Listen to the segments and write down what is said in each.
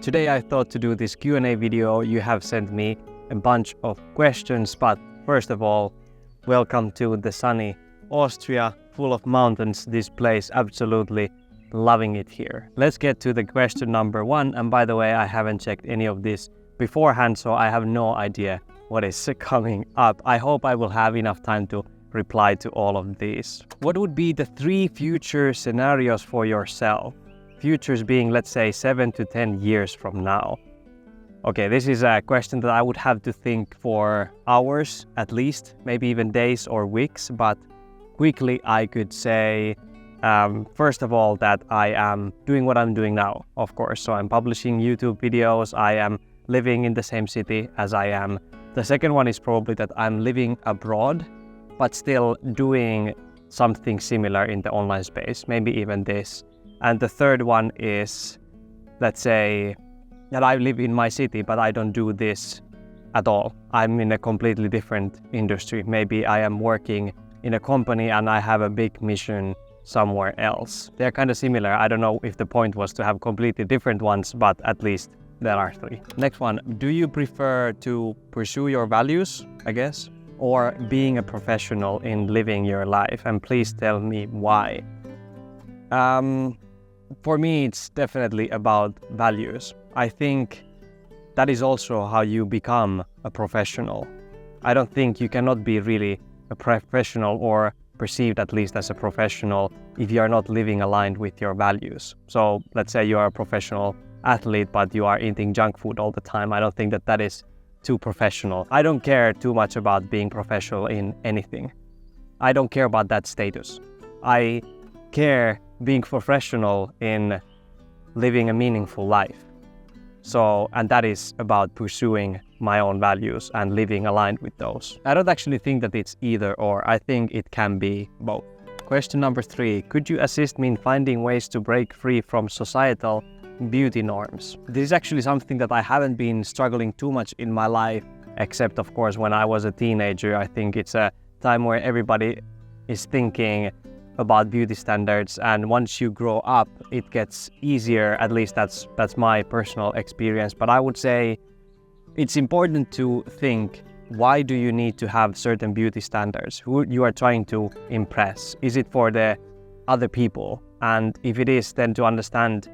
Today I thought to do this Q&A video. You have sent me a bunch of questions, but first of all, welcome to the sunny Austria, full of mountains. This place, absolutely loving it here. Let's get to the question number one. And by the way, I haven't checked any of this beforehand, so I have no idea what is coming up. I hope I will have enough time to reply to all of these. What would be the 3 future scenarios for yourself? Futures being, let's say, 7 to 10 years from now. Okay, this is a question that I would have to think for hours at least, maybe even days or weeks, but quickly I could say, first of all, that I am doing what I'm doing now, of course. So I'm publishing YouTube videos, I am living in the same city as I am. The second one is probably that I'm living abroad, but still doing something similar in the online space, maybe even this. And the third one is, let's say, that I live in my city, but I don't do this at all. I'm in a completely different industry. Maybe I am working in a company and I have a big mission somewhere else. They're kind of similar. I don't know if the point was to have completely different ones, but at least there are 3. Next one, do you prefer to pursue your values, I guess, or being a professional in living your life? And please tell me why. For me, it's definitely about values. I think that is also how you become a professional. I don't think you cannot be really a professional or perceived at least as a professional if you are not living aligned with your values. So let's say you are a professional athlete, but you are eating junk food all the time. I don't think that that is too professional. I don't care too much about being professional in anything. I don't care about that status. I care being professional in living a meaningful life. So, and that is about pursuing my own values and living aligned with those. I don't actually think that it's either or. I think it can be both. Question number 3. Could you assist me in finding ways to break free from societal beauty norms? This is actually something that I haven't been struggling too much in my life, except of course when I was a teenager. I think it's a time where everybody is thinking about beauty standards, and once you grow up it gets easier. At least that's my personal experience. But I would say it's important to think, why do you need to have certain beauty standards? Who you are trying to impress? Is it for the other people? And if it is, then to understand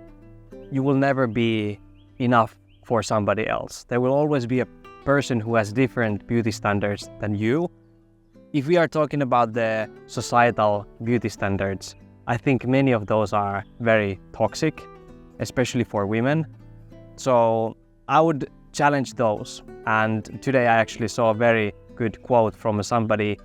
you will never be enough for somebody else. There will always be a person who has different beauty standards than you. If we are talking about the societal beauty standards, I think many of those are very toxic, especially for women. So I would challenge those. And today I actually saw a very good quote from somebody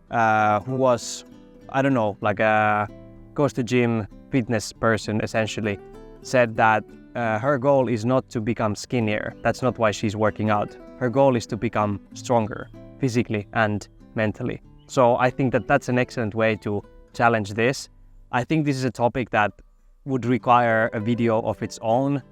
who was, I don't know, like a goes to gym fitness person essentially, said that her goal is not to become skinnier. That's not why she's working out. Her goal is to become stronger physically and mentally. So I think that that's an excellent way to challenge this. I think this is a topic that would require a video of its own.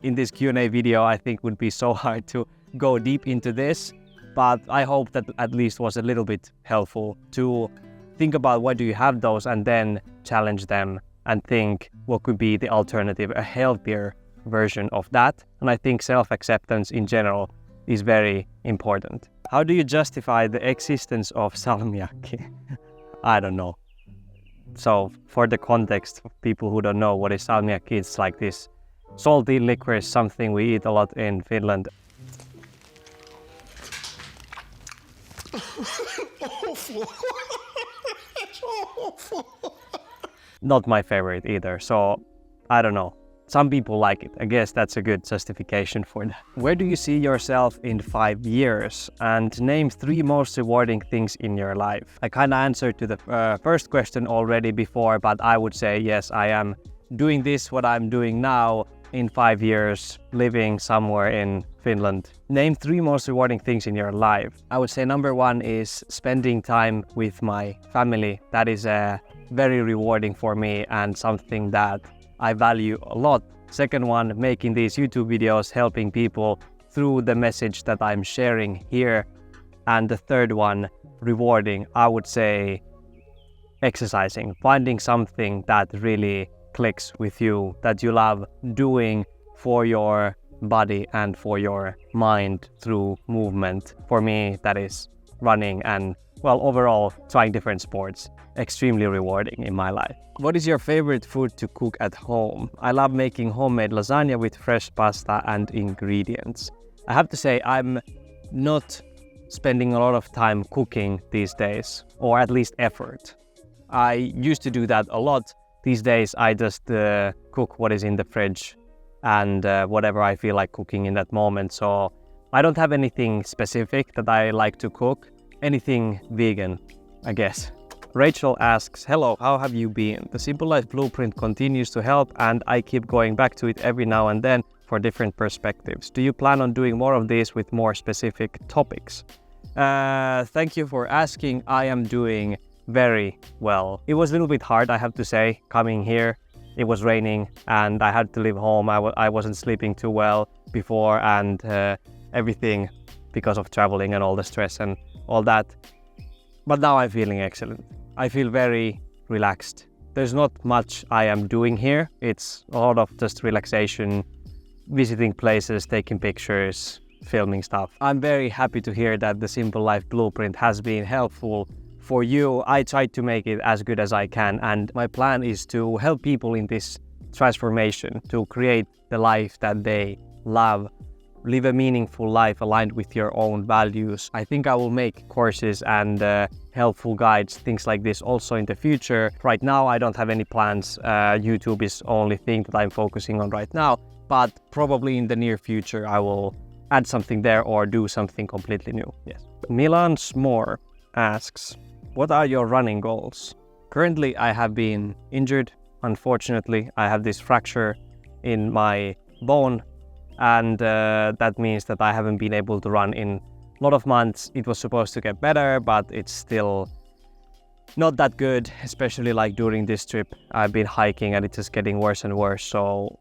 In this Q&A video, I think would be so hard to go deep into this, but I hope that at least was a little bit helpful to think about why do you have those and then challenge them and think what could be the alternative, a healthier version of that. And I think self-acceptance in general is very important. How do you justify the existence of salmiakki? I don't know. So for the context of people who don't know what is salmiakki, it's like this salty licorice, something we eat a lot in Finland. Awful. It's awful. Not my favorite either, so I don't know. Some people like it. I guess that's a good justification for that. Where do you see yourself in 5 years? And name 3 most rewarding things in your life. I kind of answered to the first question already before, but I would say yes, I am doing this, what I'm doing now, in 5 years, living somewhere in Finland. Name 3 most rewarding things in your life. I would say number 1 is spending time with my family. That is very rewarding for me and something that I value a lot. Second one, making these YouTube videos, helping people through the message that I'm sharing here. And the third one, rewarding, I would say exercising, finding something that really clicks with you, that you love doing for your body and for your mind through movement. For me, that is running and, well, overall, trying different sports. Extremely rewarding in my life. What is your favorite food to cook at home? I love making homemade lasagna with fresh pasta and ingredients. I have to say, I'm not spending a lot of time cooking these days, or at least effort. I used to do that a lot. These days, I just cook what is in the fridge and whatever I feel like cooking in that moment. So I don't have anything specific that I like to cook. Anything vegan, I guess. Rachel asks, hello, how have you been? The Simple Life Blueprint continues to help and I keep going back to it every now and then for different perspectives. Do you plan on doing more of these with more specific topics? Thank you for asking. I am doing very well. It was a little bit hard, I have to say, coming here. It was raining and I had to leave home. I wasn't sleeping too well before and everything because of traveling and all the stress and all that. But now I'm feeling excellent. I feel very relaxed. There's not much I am doing here. It's a lot of just relaxation, visiting places, taking pictures, filming stuff. I'm very happy to hear that the Simple Life Blueprint has been helpful for you. I tried to make it as good as I can, and my plan is to help people in this transformation, to create the life that they love, live a meaningful life aligned with your own values. I think I will make courses and helpful guides, things like this also in the future. Right now, I don't have any plans. YouTube is the only thing that I'm focusing on right now, but probably in the near future, I will add something there or do something completely new. Yes. Milan Smore asks, what are your running goals? Currently, I have been injured. Unfortunately, I have this fracture in my bone, and that means that I haven't been able to run in a lot of months. It was supposed to get better, but it's still not that good, especially like during this trip. I've been hiking and it's just getting worse and worse. So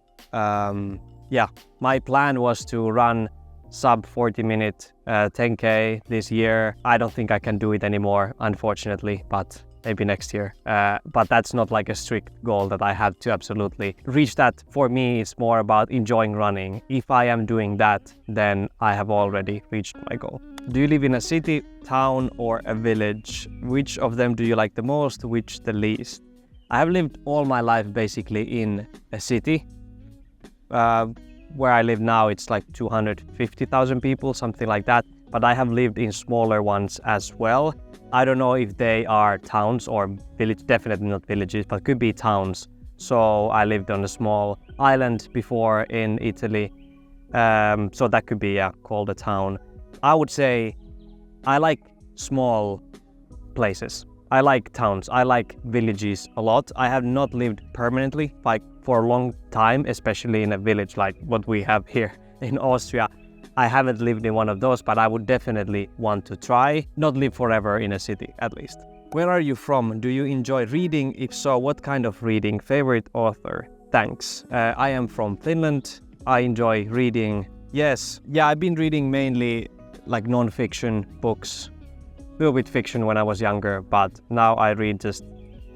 yeah, my plan was to run sub 40-minute 10K this year. I don't think I can do it anymore, unfortunately, but maybe next year. But that's not like a strict goal that I have to absolutely reach that. For me, it's more about enjoying running. If I am doing that, then I have already reached my goal. Do you live in a city, town, or a village? Which of them do you like the most, which the least? I have lived all my life basically in a city. Where I live now, it's like 250,000 people, something like that. But I have lived in smaller ones as well. I don't know if they are towns or village, definitely not villages, but could be towns. So I lived on a small island before in Italy. So that could be called a town. I would say I like small places. I like towns. I like villages a lot. I have not lived permanently, like for a long time, especially in a village like what we have here in Austria. I haven't lived in one of those, but I would definitely want to try. Not live forever in a city, at least. Where are you from? Do you enjoy reading? If so, what kind of reading? Favorite author? Thanks. I am from Finland. I enjoy reading. Yes. Yeah, I've been reading mainly like non-fiction books. A little bit fiction when I was younger, but now I read just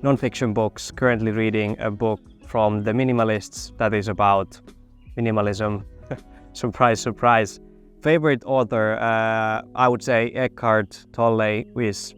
non-fiction books. Currently reading a book from the Minimalists that is about minimalism. Surprise, surprise. Favorite author, I would say Eckhart Tolle is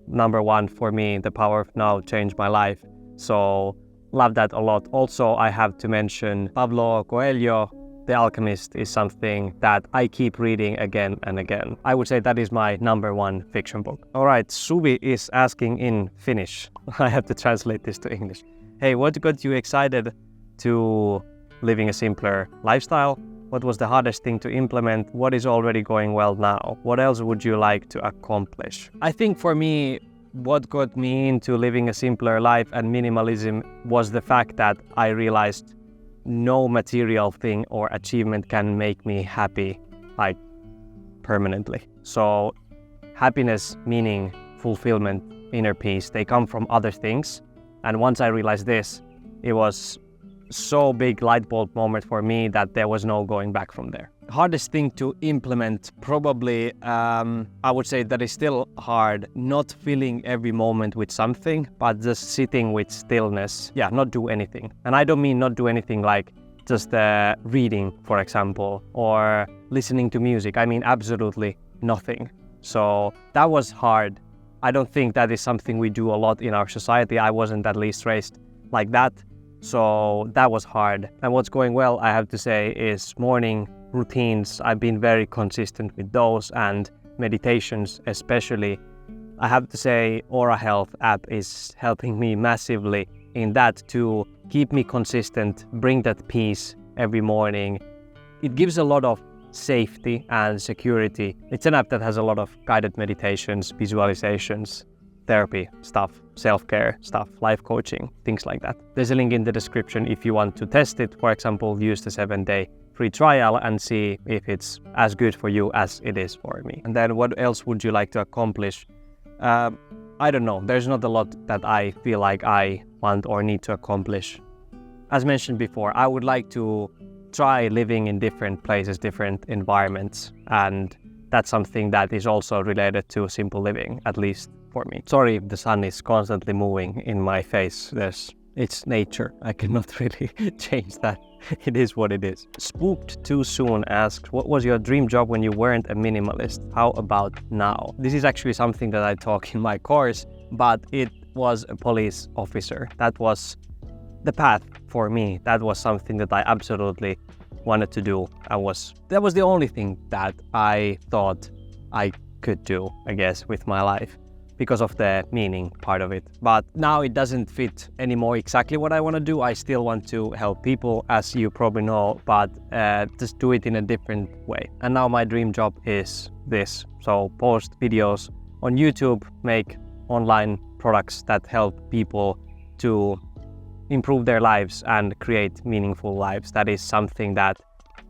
number one for me. The Power of Now changed my life. So love that a lot. Also, I have to mention Pablo Coelho. The Alchemist is something that I keep reading again and again. I would say that is my number one fiction book. All right, Seve is asking in Finnish. I have to translate this to English. Hey, what got you excited to living a simpler lifestyle? What was the hardest thing to implement? What is already going well now? What else would you like to accomplish? I think for me, what got me into living a simpler life and minimalism was the fact that I realized no material thing or achievement can make me happy, like permanently. So happiness, meaning, fulfillment, inner peace, they come from other things. And once I realized this, it was so big light bulb moment for me that there was no going back from there. Hardest thing to implement, probably, I would say that is still hard, not filling every moment with something, but just sitting with stillness. Yeah, not do anything. And I don't mean not do anything like just reading, for example, or listening to music. I mean, absolutely nothing. So that was hard. I don't think that is something we do a lot in our society. I wasn't at least raised like that. So that was hard. And what's going well, I have to say, is morning routines. I've been very consistent with those, and meditations especially. I have to say Aura Health app is helping me massively in that to keep me consistent, bring that peace every morning. It gives a lot of safety and security. It's an app that has a lot of guided meditations, visualizations, therapy stuff, self-care stuff, life coaching, things like that. There's a link in the description if you want to test it. For example, use the 7-day free trial and see if it's as good for you as it is for me. And then what else would you like to accomplish? I don't know. There's not a lot that I feel like I want or need to accomplish. As mentioned before, I would like to try living in different places, different environments, and that's something that is also related to simple living, at least for me. Sorry if the sun is constantly moving in my face. It's nature. I cannot really change that. It is what it is. Spooked Too Soon asks, what was your dream job when you weren't a minimalist? How about now? This is actually something that I talk in my course, but it was a police officer. That was the path for me. That was something that I absolutely wanted to do. That was the only thing that I thought I could do, I guess, with my life, because of the meaning part of it. But now it doesn't fit anymore exactly what I want to do. I still want to help people, as you probably know, but just do it in a different way. And now my dream job is this. So post videos on YouTube, make online products that help people to improve their lives and create meaningful lives. That is something that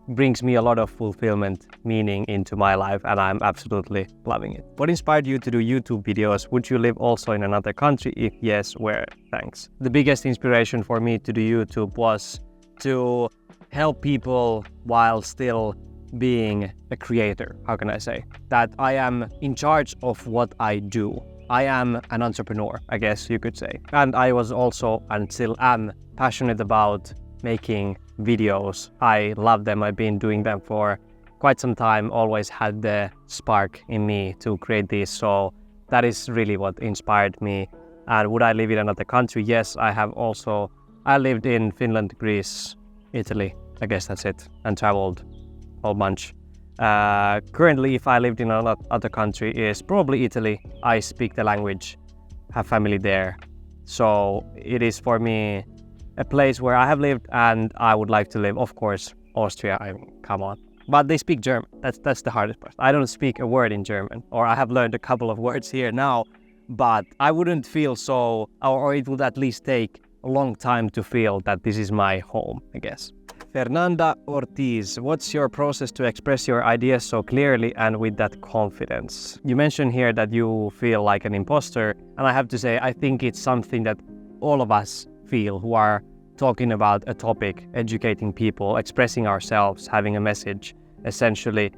brings me a lot of fulfillment, meaning into my life, and I'm absolutely loving it. What inspired you to do YouTube videos? Would you live also in another country? If yes, where? Thanks. The biggest inspiration for me to do YouTube was to help people while still being a creator. How can I say? That I am in charge of what I do. I am an entrepreneur, I guess you could say. And I was also, and still am, passionate about making videos. I love them. I've been doing them for quite some time, always had the spark in me to create this. So that is really what inspired me. And would I live in another country? Yes, I lived in Finland, Greece, Italy. I guess that's it. And traveled a whole bunch. Currently, if I lived in another country, is probably Italy. I speak the language, have family there. So it is for me a place where I have lived and I would like to live. Of course, Austria, I mean, come on. But they speak German. That's the hardest part. I don't speak a word in German, or I have learned a couple of words here now, but I wouldn't feel so, or it would at least take a long time to feel that this is my home, I guess. Fernanda Ortiz, what's your process to express your ideas so clearly and with that confidence? You mentioned here that you feel like an imposter, and I have to say, I think it's something that all of us feel who are talking about a topic, educating people, expressing ourselves, having a message, essentially.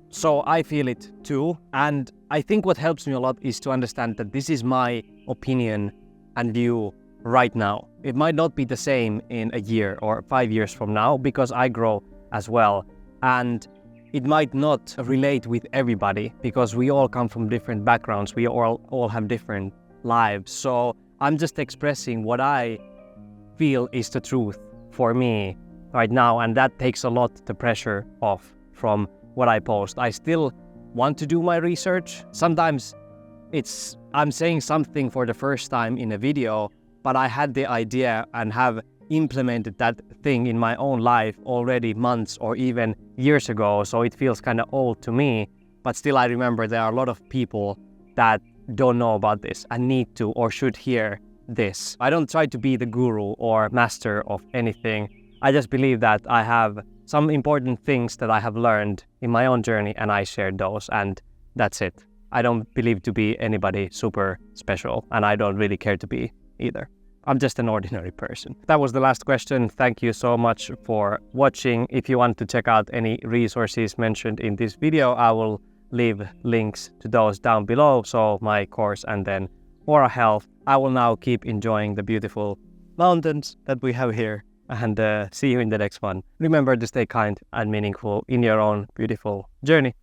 So I feel it too, and I think what helps me a lot is to understand that this is my opinion and view right now. It might not be the same in a year or 5 years from now, because I grow as well, and it might not relate with everybody because we all come from different backgrounds. We all have different lives. So I'm just expressing what I feel is the truth for me right now, and that takes a lot the pressure off from what I post. I still want to do my research. Sometimes I'm saying something for the first time in a video, but I had the idea and have implemented that thing in my own life already months or even years ago, so it feels kind of old to me. But still, I remember there are a lot of people that don't know about this and need to or should hear this. I don't try to be the guru or master of anything. I just believe that I have some important things that I have learned in my own journey, and I shared those, and that's it. I don't believe to be anybody super special, and I don't really care to be either. I'm just an ordinary person. That was the last question. Thank you so much for watching. If you want to check out any resources mentioned in this video, I will leave links to those down below. So my course and then Aura Health. I will now keep enjoying the beautiful mountains that we have here and see you in the next one. Remember to stay kind and meaningful in your own beautiful journey.